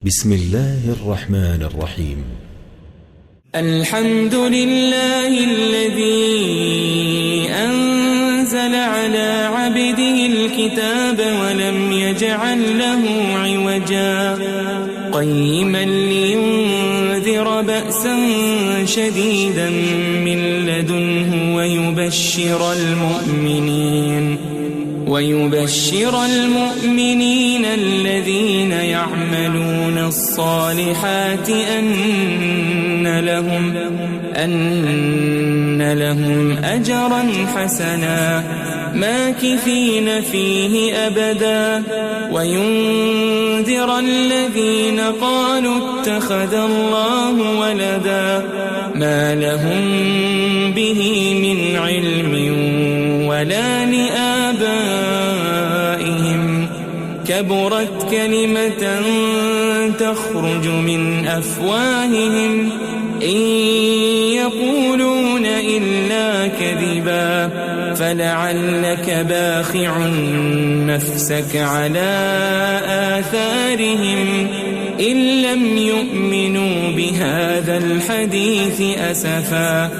بسم الله الرحمن الرحيم. الحمد لله الذي أنزل على عبده الكتاب ولم يجعل له عوجا قيما لينذر بأسا شديدا من لدنه ويبشر المؤمنين الذين يعملون الصالحات أن لهم أجرا حسنا ماكثين فيه أبدا وينذر الذين قالوا اتخذ الله ولدا ما لهم به من علم ولا لآبائهم كبرت كلمة تخرج من أفواههم إن يقولون إلا كذبا فلعلك باخع نفسك على آثارهم إن لم يؤمنوا بهذا الحديث أسفا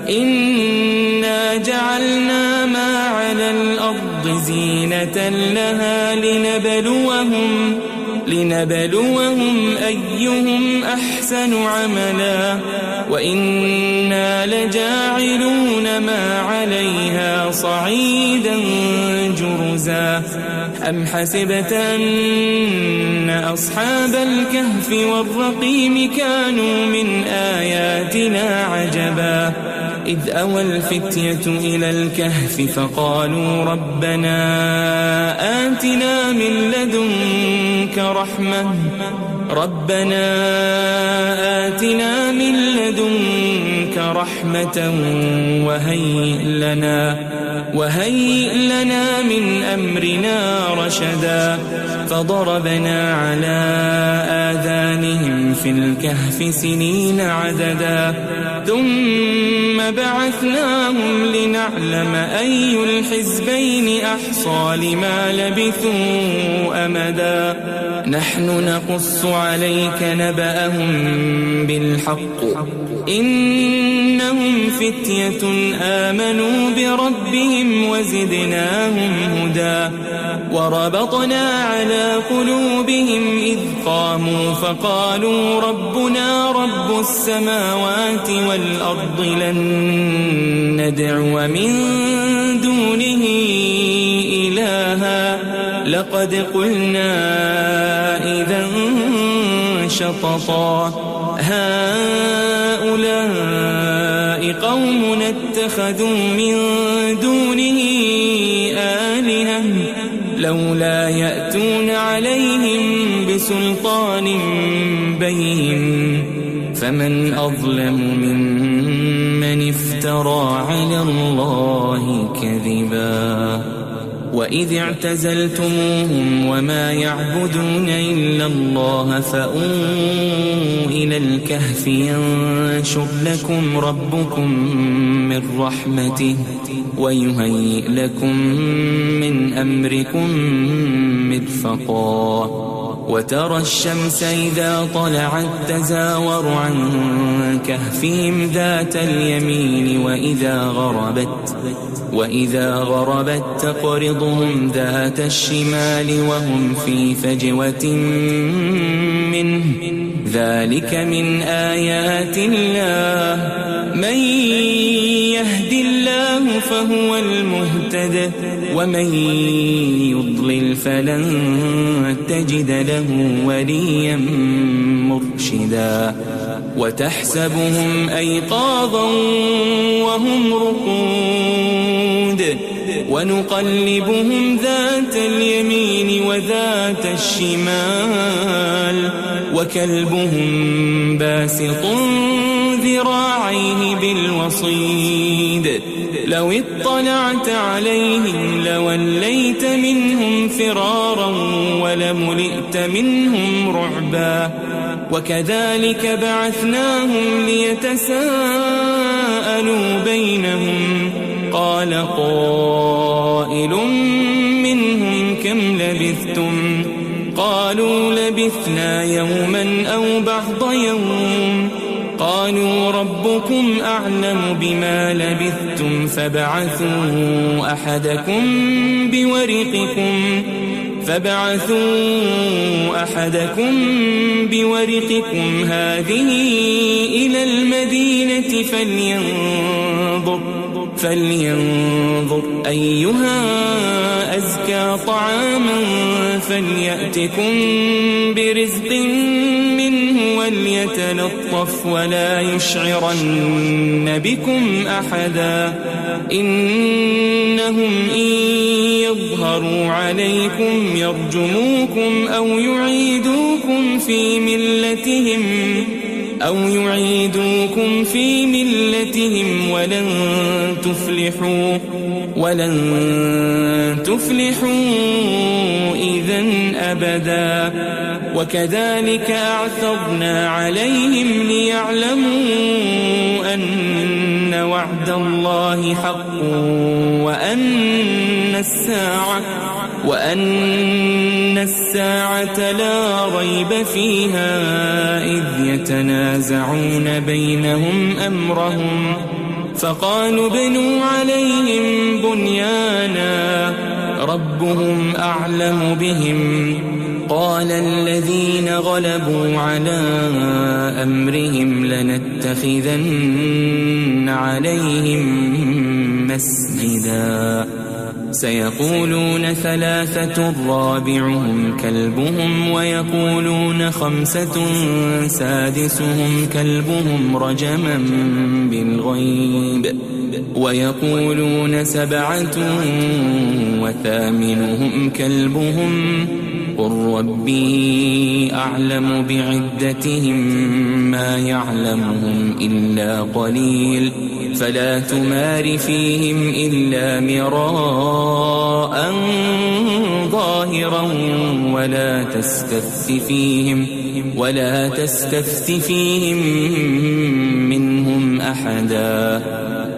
إنا جعلنا ما على الأرض زينة لها لنبلوهم أيهم أحسن عملا وإنا لجاعلون ما عليها صعيدا جرزا أم حسبت أن أصحاب الكهف والرقيم كانوا من آياتنا عجبا إذ أوى الفتية إلى الكهف فقالوا ربنا آتنا من لدنك رحمة وهيئ لنا من أمرنا رشدا فضربنا على آذانهم في الكهف سنين عددا ثم بعثناهم لنعلم أي الحزبين أحصى لما لبثوا أمدا نحن نقص عليك نبأهم بالحق إنهم فتية آمنوا بربهم وزدناهم هدى وربطنا على قلوبهم إذ قاموا فقالوا ربنا رب السماوات والأرض لن ندعو من دونه إلها لقد قلنا إذا شططا هؤلاء قوم اتخذوا من دونه آلهة لولا يأتون عليهم بسلطان بين فمن أظلم ممن افترى على الله كذبا وإذ اعتزلتموهم وما يعبدون إلا الله فأووا إلى الكهف ينشر لكم ربكم من رحمته ويهيئ لكم من أمركم مرفقا وترى الشمس إذا طلعت تزاور عن كهفهم ذات اليمين وإذا غربت تقرضهم ذات الشمال وهم في فجوة منه ذلك من آيات الله من يهد الله فهو المهتد ومن يضلل فلن تجد له وليا مرشدا وتحسبهم أيقاظا وهم رقود ونقلبهم ذات اليمين وذات الشمال وكلبهم باسط ذراعيه بالوصيد لو اطلعت عليهم لوليت منهم فرارا ولملئت منهم رعبا وكذلك بعثناهم ليتساءلوا بينهم قال قائل منهم كم لبثتم قالوا لبثنا يوما أو بعض يوم قالوا ربكم أعلم بما لبثتم فابعثوا أحدكم بورقكم هذه إلى المدينة فلينظر أيها أزكى طعاما فليأتكم برزق منه وليتلطف ولا يشعرن بكم أحدا إنهم إن يظهروا عليكم يرجموكم أو يعيدوكم في ملتهم ولن تفلحوا إذن أبدا وكذلك أعثرنا عليهم ليعلموا أن وعد الله حق وأن الساعة لا ريب فيها إذ يتنازعون بينهم أمرهم فقالوا ابنوا عليهم بنيانا ربهم أعلم بهم قال الذين غلبوا على أمرهم لنتخذن عليهم مسجدا سيقولون 3 رابعهم كلبهم ويقولون 5 سادسهم كلبهم رجما بالغيب ويقولون 7 وثامنهم كلبهم قل ربي أعلم بعدتهم ما يعلمهم إلا قليل فلا تمار فيهم إلا مراء ظاهرا ولا تستفت فيهم منهم أحدا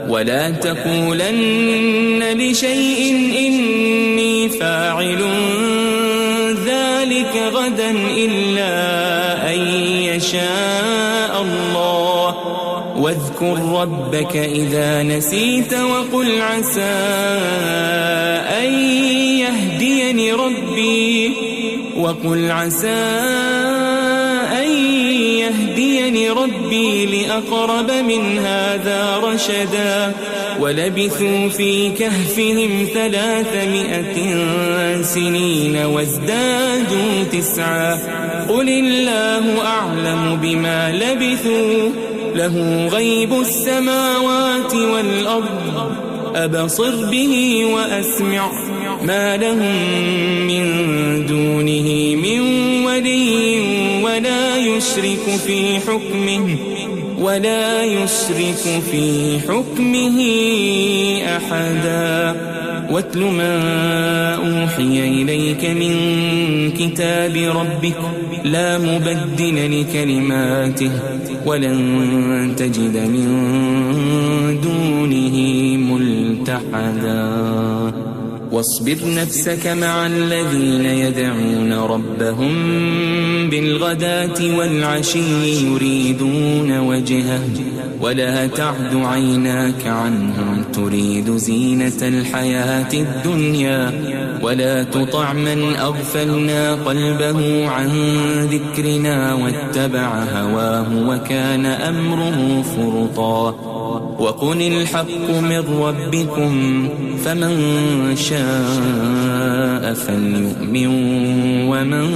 ولا تقولن لشيء إني فاعل ذلك غدا إلا أن يشاء الله واذكر ربك إذا نسيت وقل عسى أن يهديني ربي لأقرب من هذا رشدا ولبثوا في كهفهم 300 سنين وازدادوا 9 قل الله أعلم بما لبثوا له غيب السماوات والأرض أبصر به وأسمع ما لهم من دونه من ولي ولا يشرك في حكمه أحدا واتل ما أوحي إليك من كتاب ربك لا مبدل لكلماته ولن تجد من دونه ملتحدا واصبر نفسك مع الذين يدعون ربهم بالغداة والعشي يريدون وجهه ولا تعد عيناك عنهم تريد زينة الحياة الدنيا ولا تطع من أغفلنا قلبه عن ذكرنا واتبع هواه وكان أمره فرطا وقل الحق من ربكم فمن شاء فليؤمن ومن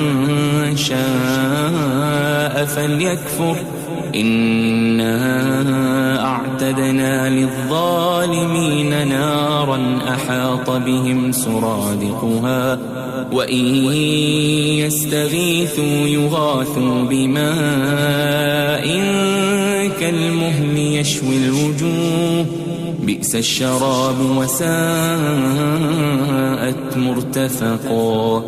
شاء فليكفر إنا أعتدنا للظالمين نارا أحاط بهم سرادقها وإن يستغيثوا يغاثوا بماء كالمهل يشوي الوجوه بئس الشراب وساءت مرتفقا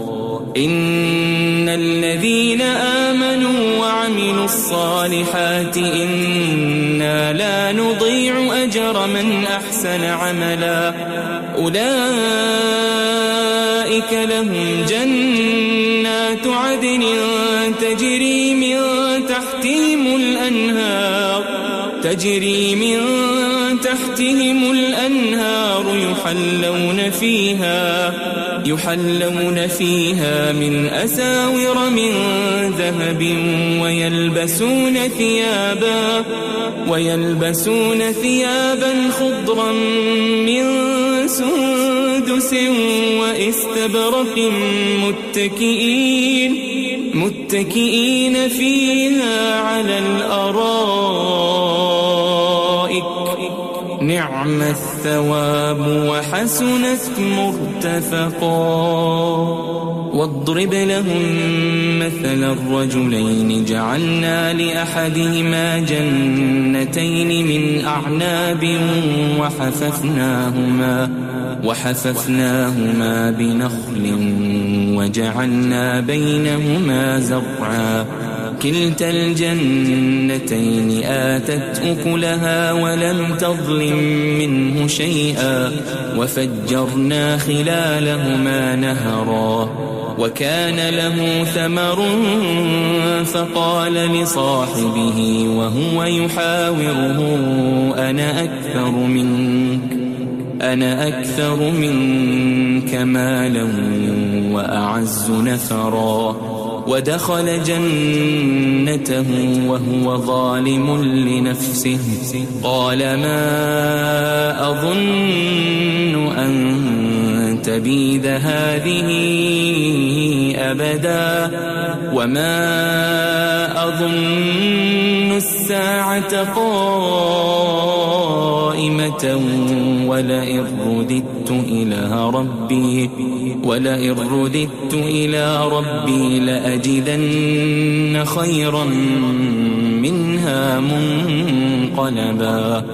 إن الذين آمنوا وعملوا الصالحات إنا لا نضيع أجر من أحسن عملا أولئك لهم جنات جنات عدن تجري من تحتهم الأنهار يحلون فيها من أساور من ذهب ويلبسون ثيابا خضرا من سندس وإستبرق متكئين فيها على الأرائك نعم الثواب وحسنت مرتفقا. واضرب لهم مثل الرجلين جعلنا لأحدهما جنتين من أعناب وحففناهما بنخل وجعلنا بينهما زرعا كلتا الجنتين آتت أكلها ولم تظلم منه شيئا وفجرنا خلالهما نهرا وكان له ثمر فقال لصاحبه وهو يحاوره أنا أكثر منك مالا وأعز نفرا ودخل جنته وهو ظالم لنفسه قال ما أظن أن تبيد هذه أبدا وما أظن الساعة قائمة ولئن رددت إلى ربي لأجدن خيرا منها منقلبا.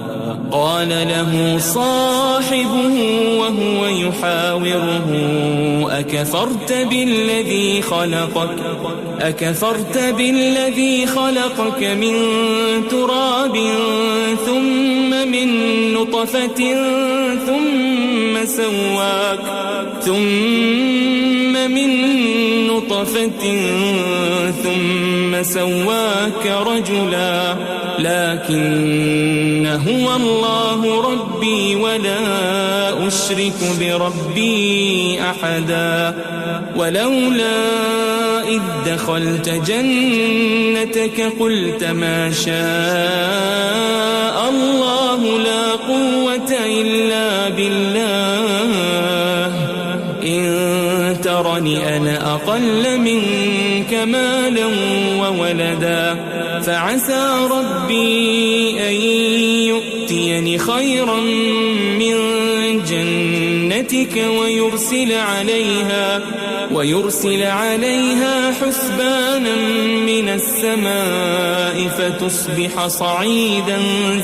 قال له صاحبه وهو يحاوره أكفرت بالذي خلقك من تراب ثم من نطفة ثم سواك رجلا لكن هو الله ربي ولا أشرك بربي أحدا. ولولا إذ دخلت جنتك قلت ما شاء الله لا قوة إلا بالله إن ترني أنا أقل منك مالا وولدا فعسى ربي أن يؤتيني خيرا من جنتك ويرسل عليها حسبانا من السماء فتصبح صعيدا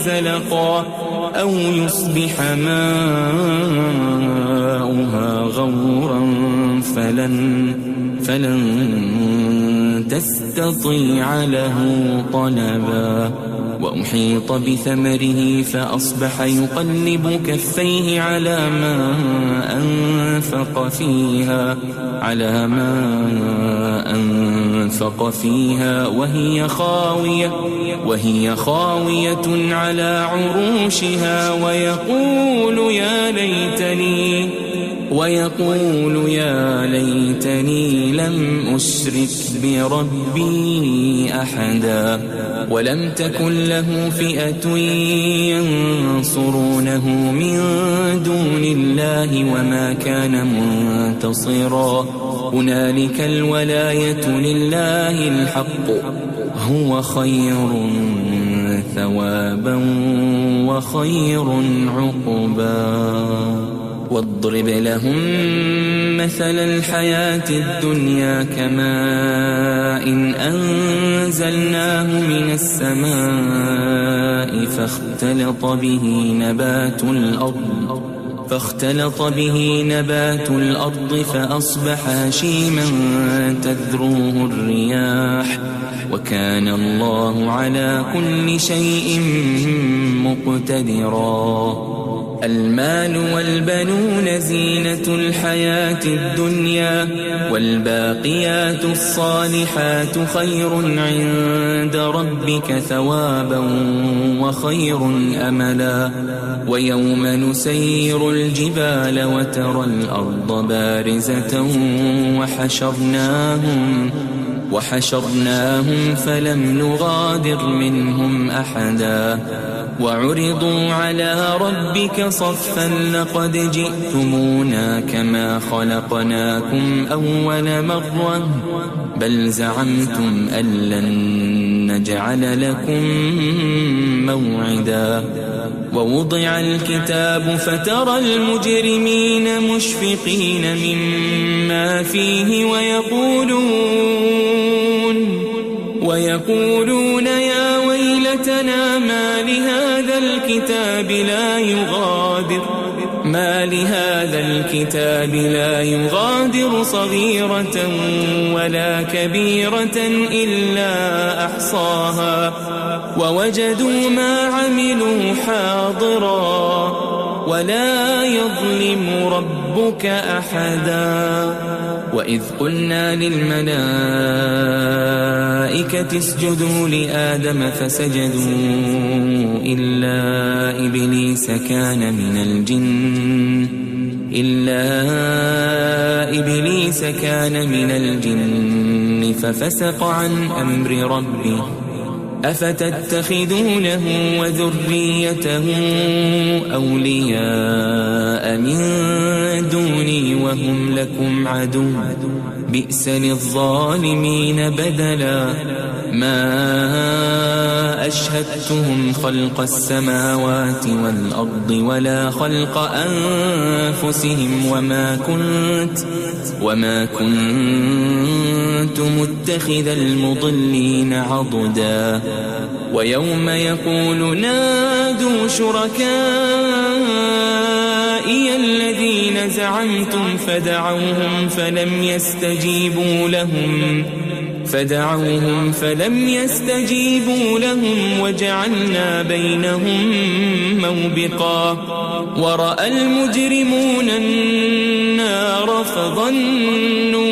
زلقا أو يصبح ماؤها غورا فلن تستطيع له طلبا. وأحيط بثمره فأصبح يقلب كفيه على ما أنفق فيها وهي خاوية على عروشها ويقول يا ليتني لم أشرك بربي أحدا. ولم تكن له فئة ينصرونه من دون الله وما كان منتصرا. هنالك الولاية لله الحق هو خير ثوابا وخير عقبا. واضرب لهم مثل الحياة الدنيا كماء أنزلناه من السماء فاختلط به نبات الأرض فأصبح هشيما تذروه الرياح وكان الله على كل شيء مقتدرا. المال والبنون زينة الحياة الدنيا والباقيات الصالحات خير عند ربك ثوابا وخير أملا ويوم نسير الجبال وترى الأرض بارزة وحشرناهم فلم نغادر منهم أحدا وعرضوا على ربك صفا لقد جئتمونا كما خلقناكم أول مرة بل زعمتم أن لن نجعل لكم موعدا ووضع الكتاب فترى المجرمين مشفقين مما فيه ويقولون يا ويلتنا ما لهذا الكتاب لا يغادر صغيرة ولا كبيرة إلا أحصاها ووجدوا ما عملوا حاضرا ولا يظلم ربك أحدا وإذ قلنا للملائكة اسجدوا لآدم فسجدوا إلا إبليس كان من الجن ففسق عن أمر ربه أفتتخذونه وذريته أولياء من دوني وهم لكم عدو بئس للظالمين بدلا ما أشهدتهم خلق السماوات والأرض ولا خلق أنفسهم وما كنت متخذ المضلين عضدا ويوم يقول نادوا شركائي الذين زعمتم فدعوهم فلم يستجيبوا لهم وجعلنا بينهم موبقا ورأى المجرمون النار فظنوا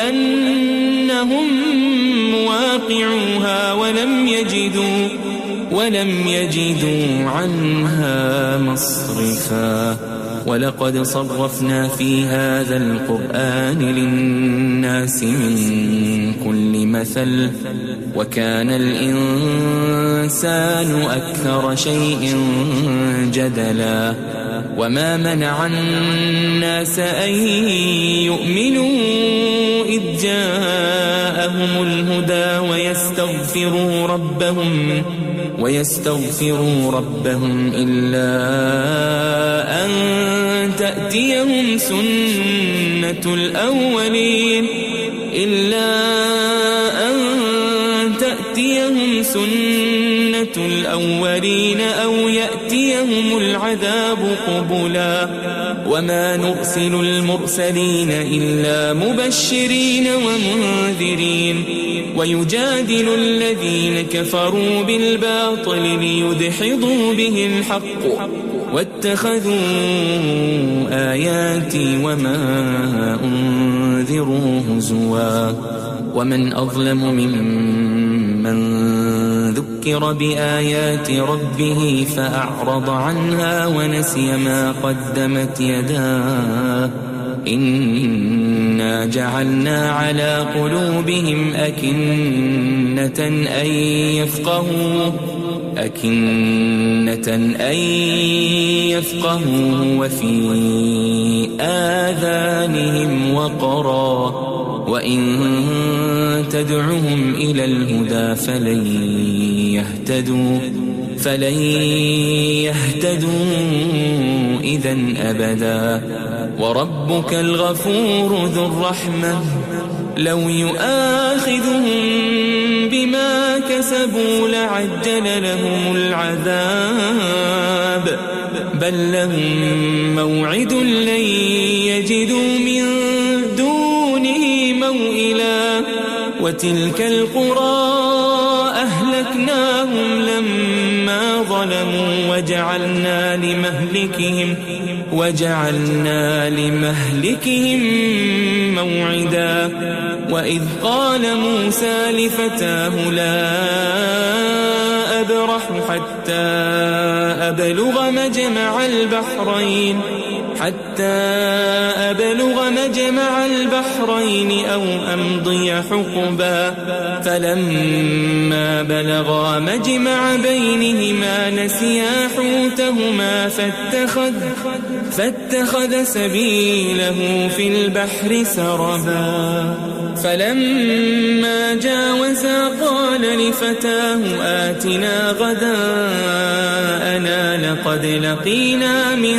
أنهم مواقعوها ولم يجدوا عنها مصرفا ولقد صرفنا في هذا القرآن للناس من كل مثل وكان الإنسان أكثر شيء جدلا وما منع الناس أن يؤمنوا إذ جاءهم الهدى ويستغفروا ربهم إلا أن تأتيهم سنة الأولين أو يأتيهم العذاب قبلا وما نرسل المرسلين إلا مبشرين ومنذرين ويجادل الذين كفروا بالباطل ليدحضوا به الحق واتخذوا آياتي وما أنذروا هزوا ومن أظلم ممن ذكر بآيات ربه فأعرض عنها ونسي ما قدمت يداه إنا جعلنا على قلوبهم أكنة أن يفقهوا وفي آذانهم وقرا وإن تدعهم إلى الهدى فلن يهتدوا إذن أبدا وربك الغفور ذو الرحمة لو يؤاخذهم بما كسبوا لعجل لهم العذاب بل لهم موعد لن يجدوا من دونه موئلا وتلك القرى أهلكناهم لما فظلموا وجعلنا لمهلكهم موعدا. وإذ قال موسى لفتاه لا أبرح حتى أبلغ مجمع البحرين أو أمضي حقبا. فلما بلغا مجمع بينهما نسيا حوتهما فاتخذ سبيله في البحر سربا. فلما جاوزا قال لفتاه آتنا غداءنا لقد لقينا من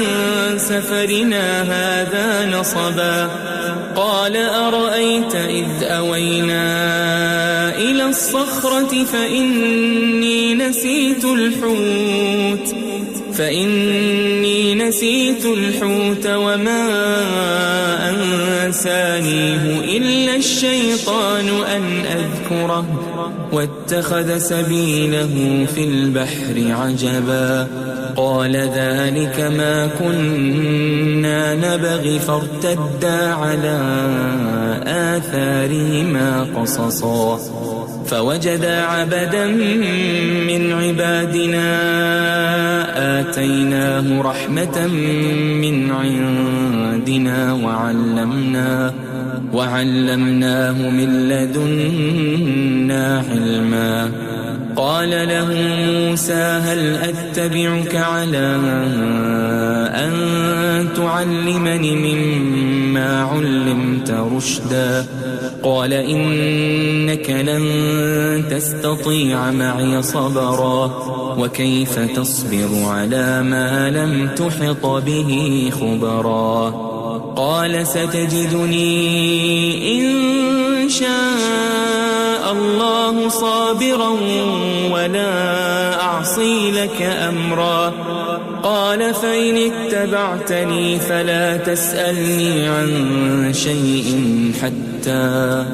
سفرنا هذا نصبا. قال أرأيت إذ أوينا إلى الصخرة فإني نسيت الحوت وما أنسانيه إلا الشيطان أن أذكره واتخذ سبيله في البحر عجبا. قال ذلك ما كنا نبغي فارتدا على آثارهما قصصا. فوجدا عبدا من عبادنا آتيناه رحمة من عندنا وعلمناه من لدنا علما. قال له موسى هل أتبعك على أن تعلمني مما علمت رشدا. قال إنك لن تستطيع معي صبرا وكيف تصبر على ما لم تحط به خبرا. قال ستجدني إن شاء الله صابرا ولا أعصي لك أمرا. قال فإن اتبعتني فلا تسألني عن شيء حتى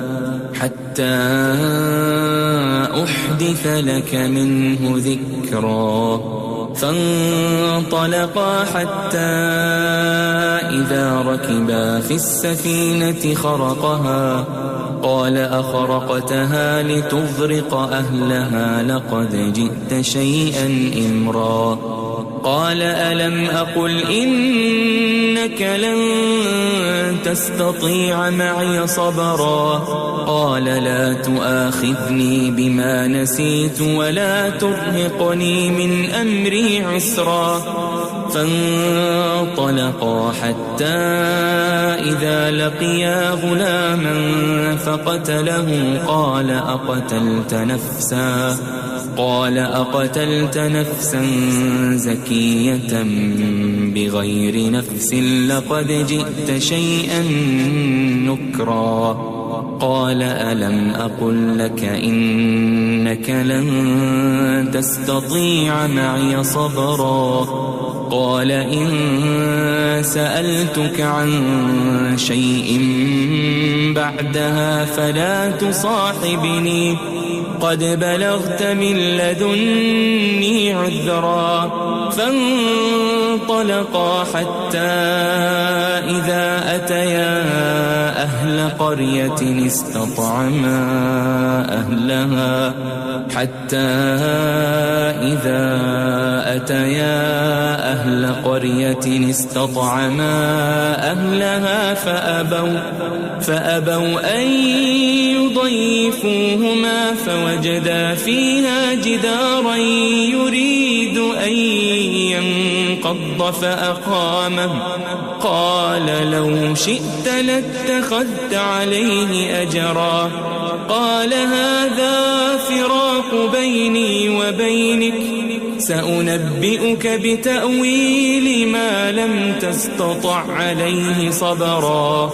أحدث لك منه ذكرا. فانطلقا حتى إذا ركبا في السفينة خرقها قال أخرقتها لتغرق أهلها لقد جئت شيئا إمرا. قال ألم أقل إنك لن تستطيع معي صبرا. قال لا تؤاخذني بما نسيت ولا ترهقني من أمري عسرا. فانطلقا حتى إذا لقيا غلاما فقتله قال أقتلت نفسا زكية بغير نفس لقد جئت شيئا نكرا. قال ألم أقل لك إنك لن تستطيع معي صبرا. قال إن سألتك عن شيء بعدها فلا تصاحبني قد بلغت من لدني عذرا. فانطلقا حتى إذا أتيا أهل قرية استطعما أهلها فأبوا أن يضيفوهما فوجدا فيها جدارا يريد أن ينقض فأقامه. قال لو شئت لاتخذت عليه أجرا. قال هذا فراق بيني وبينك سأنبئك بتأويل ما لم تستطع عليه صبرا.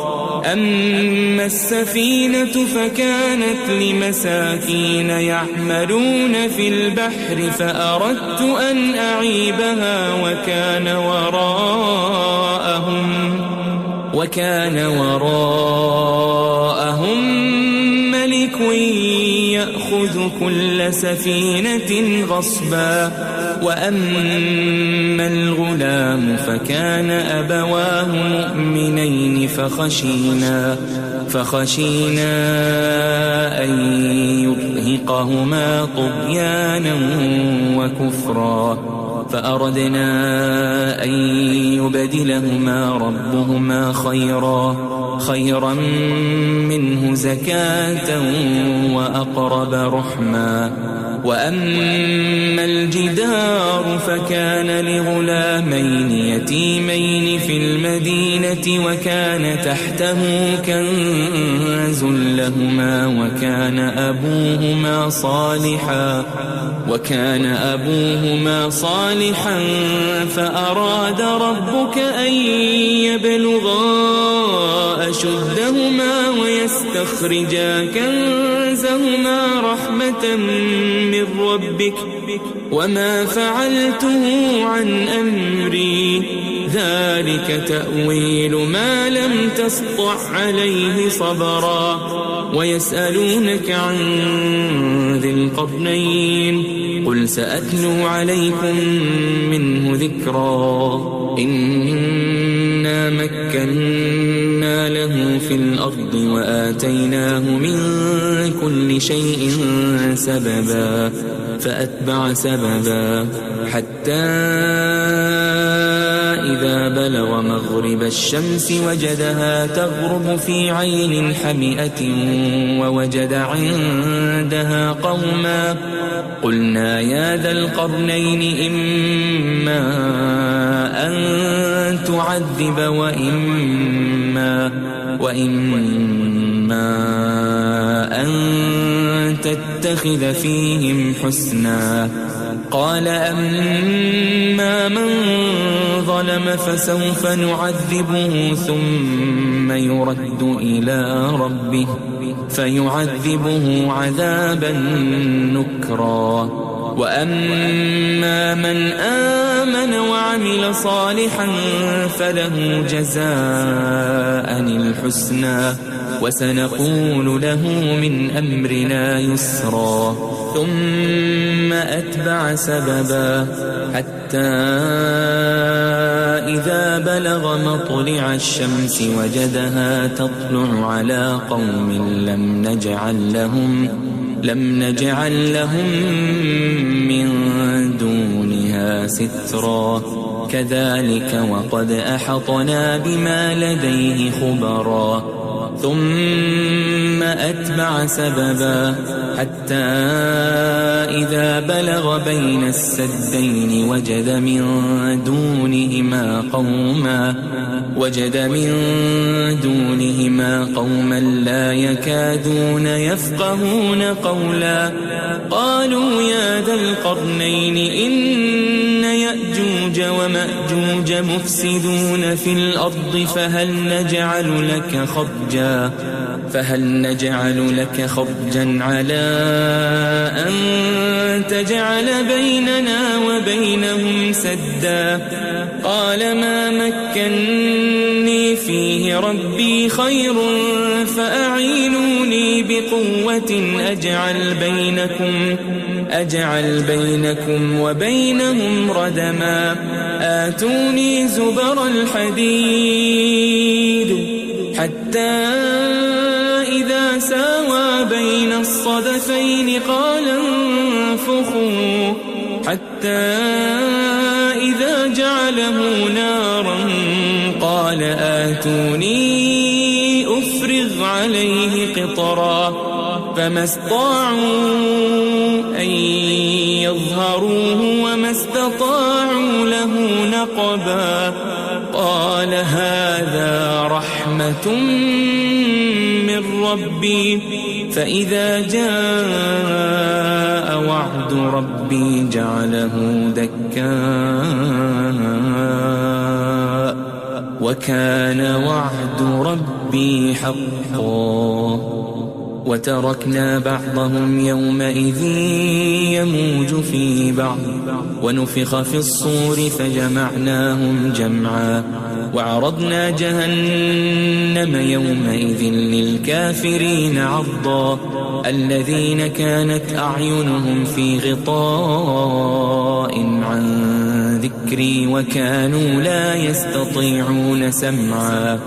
أما السفينة فكانت لمساكين يعملون في البحر فأردت أن أعيبها وكان وراءهم ملك يأخذ كل سفينة غصبا. وأما الغلام فكان أبواه مؤمنين فخشينا أن يرهقهما طغيانا وكفرا، فأردنا أن يبدلهما ربهما خيرا منه زكاة وأقرب رحما. وأما الجدار فكان لغلامين يتيمين في المدينة وكان تحته كنز لهما وكان أبوهما صالحا فأراد ربك أن يبلغا أشدهما ويستخرجا كنزهما رحمة من ربك وما فعلته عن أمري ذلك تأويل ما لم تسطع عليه صبرا. ويسألونك عن ذي القرنين قل سأتلو عليكم منه ذكرا. إنا مكنا له في الأرض وآتيناه من كل شيء سببا فأتبع سببا حتى إذا بلغ مغرب الشمس وجدها تغرب في عين حمئة ووجد عندها قوما قلنا يا ذا القرنين إما أن تعذب وإما أن تتخذ فيهم حسنا. قال أما من ظلم فسوف نعذبه ثم يرد إلى ربه فيعذبه عذابا نكرا. وأما من آمن وعمل صالحا فله جزاء الحسنى وسنقول له من أمرنا يسرا. ثم أتبع سببا حتى إذا بلغ مطلع الشمس وجدها تطلع على قوم لم نجعل لهم من دونها سترا. كذلك وقد أحطنا بما لديه خبرا. ثم أتبع سببا حتى إذا بلغ بين السدين وجد من دونهما قوما لا يكادون يفقهون قولا. قالوا يا ذا القرنين إن يأجوج ومأجوج مفسدون في الأرض فهل نجعل لك خرجا على أن تجعل بيننا وبينهم سدا. قال ما مكني فيه ربي خير فأعينوني بقوة أجعل بينكم وبينهم ردما. آتوني زبر الحديد حتى إذا ساوى بين الصدفين قال انفخوا حتى إذا جعله نارا قال آتوني أفرغ عليه قطرا. فما استطاعوا أن يظهروه وما استطاعوا له نقبا. قال هذا رحمة من ربي فإذا جاء وعد ربي جعله دكاء وكان وعد ربي حقا. وتركنا بعضهم يومئذ يموج في بعض ونفخ في الصور فجمعناهم جمعا وعرضنا جهنم يومئذ للكافرين عرضا الذين كانت أعينهم في غطاء عن ذكري وكانوا لا يستطيعون سمعا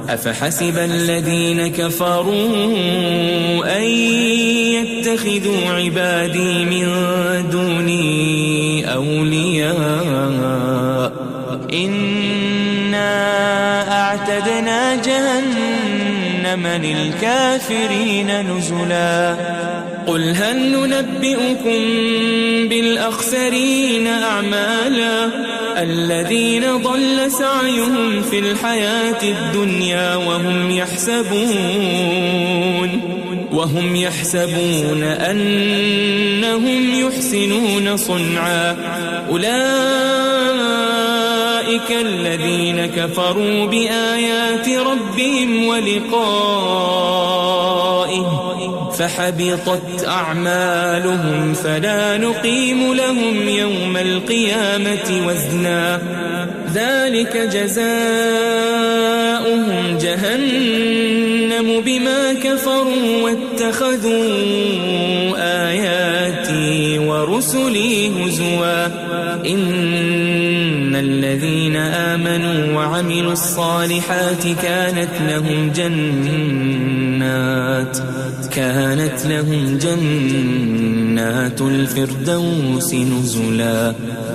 أفحسب الذين كفروا أن يتخذوا عبادي من دوني أولياء إنا أعتدنا جهنم للكافرين نزلا قل هل ننبئكم بالأخسرين أعمالا الذين ضل سعيهم في الحياة الدنيا وهم يحسبون أنهم يحسنون صنعا أولئك الذين كفروا بآيات ربهم ولقائه فحبطت أعمالهم فلا نقيم لهم يوم القيامة وزنا ذلك جزاؤهم جهنم بما كفروا واتخذوا آياتي ورسلي هزوا إن الذين آمنوا وعملوا الصالحات كانت لهم جنات الفردوس نزلا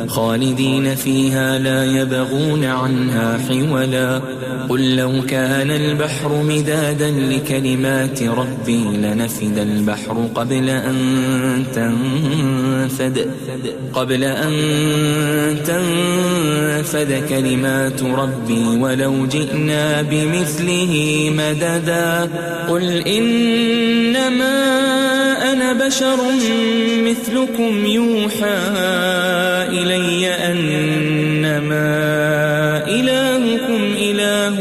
خالدين فيها لا يبغون عنها حولا قل لو كان البحر مدادا لكلمات ربي لنفد البحر قبل أن تنفد كلمات ربي ولو جئنا بمثله مددا قل إنما أنا بشر مثلكم يوحى إلي أنما إلهكم إله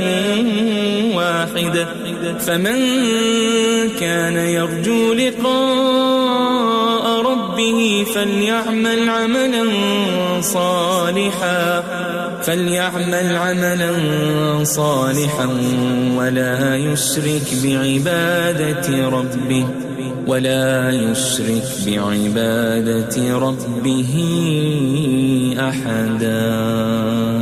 واحد فمن كان يرجو لقاء ربه فليعمل عملا صالحا ولا يشرك بعبادة ربه أحدا.